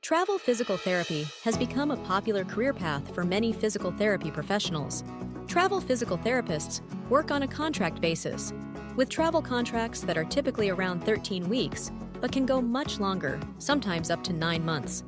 Travel physical therapy has become a popular career path for many physical therapy professionals. Travel physical therapists work on a contract basis, with travel contracts that are typically around 13 weeks, but can go much longer, sometimes up to 9 months.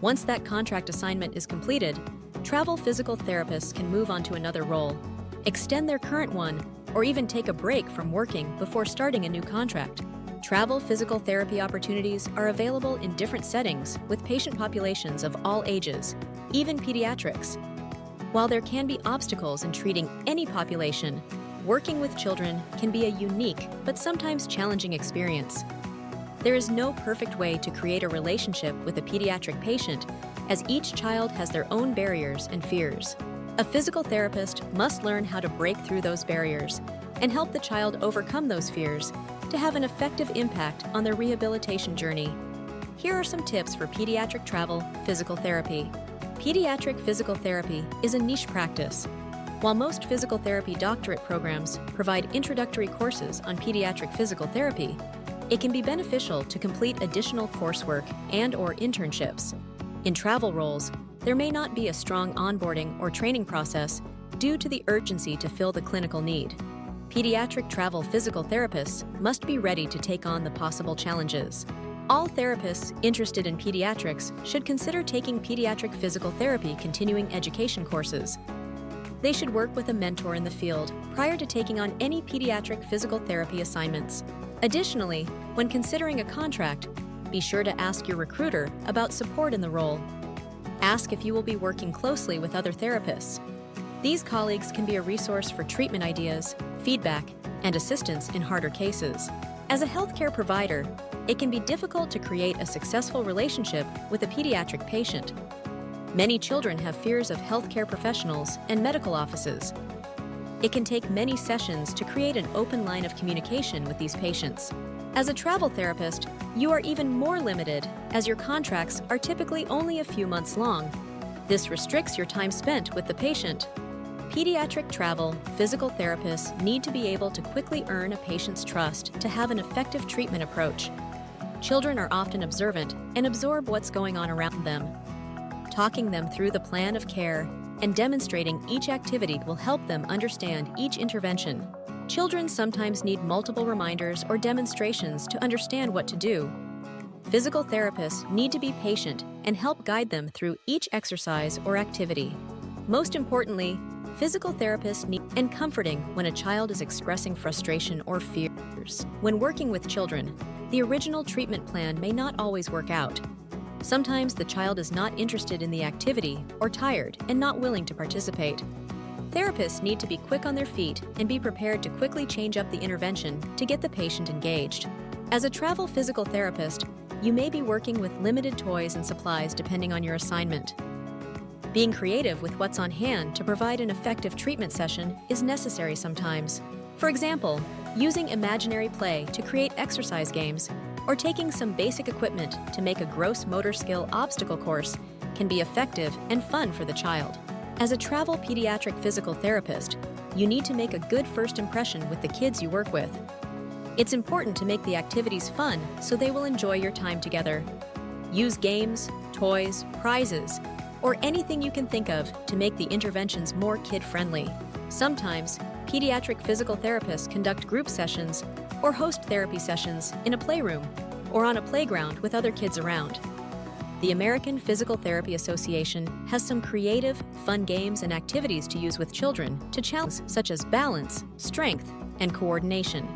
Once that contract assignment is completed, travel physical therapists can move on to another role, extend their current one, or even take a break from working before starting a new contract. Travel physical therapy opportunities are available in different settings with patient populations of all ages, even pediatrics. While there can be obstacles in treating any population, working with children can be a unique but sometimes challenging experience. There is no perfect way to create a relationship with a pediatric patient, as each child has their own barriers and fears. A physical therapist must learn how to break through those barriers and help the child overcome those fears to have an effective impact on their rehabilitation journey. Here are some tips for pediatric travel physical therapy. Pediatric physical therapy is a niche practice. While most physical therapy doctorate programs provide introductory courses on pediatric physical therapy, it can be beneficial to complete additional coursework and/or internships. In travel roles, there may not be a strong onboarding or training process due to the urgency to fill the clinical need. Pediatric travel physical therapists must be ready to take on the possible challenges. All therapists interested in pediatrics should consider taking pediatric physical therapy continuing education courses. They should work with a mentor in the field prior to taking on any pediatric physical therapy assignments. Additionally, when considering a contract, be sure to ask your recruiter about support in the role. Ask if you will be working closely with other therapists. These colleagues can be a resource for treatment ideas, feedback, and assistance in harder cases. As a healthcare provider, it can be difficult to create a successful relationship with a pediatric patient. Many children have fears of healthcare professionals and medical offices. It can take many sessions to create an open line of communication with these patients. As a travel therapist, you are even more limited, as your contracts are typically only a few months long. This restricts your time spent with the patient. Pediatric travel physical therapists need to be able to quickly earn a patient's trust to have an effective treatment approach. Children are often observant and absorb what's going on around them. Talking them through the plan of care and demonstrating each activity will help them understand each intervention. Children sometimes need multiple reminders or demonstrations to understand what to do. Physical therapists need to be patient and help guide them through each exercise or activity. Most importantly, physical therapists need and comforting when a child is expressing frustration or fears. When working with children, the original treatment plan may not always work out. Sometimes the child is not interested in the activity or tired and not willing to participate. Therapists need to be quick on their feet and be prepared to quickly change up the intervention to get the patient engaged. As a travel physical therapist, you may be working with limited toys and supplies depending on your assignment. Being creative with what's on hand to provide an effective treatment session is necessary sometimes. For example, using imaginary play to create exercise games or taking some basic equipment to make a gross motor skill obstacle course can be effective and fun for the child. As a travel pediatric physical therapist, you need to make a good first impression with the kids you work with. It's important to make the activities fun so they will enjoy your time together. Use games, toys, prizes, or anything you can think of to make the interventions more kid-friendly. Sometimes, pediatric physical therapists conduct group sessions or host therapy sessions in a playroom or on a playground with other kids around. The American Physical Therapy Association has some creative, fun games and activities to use with children to challenge such as balance, strength, and coordination.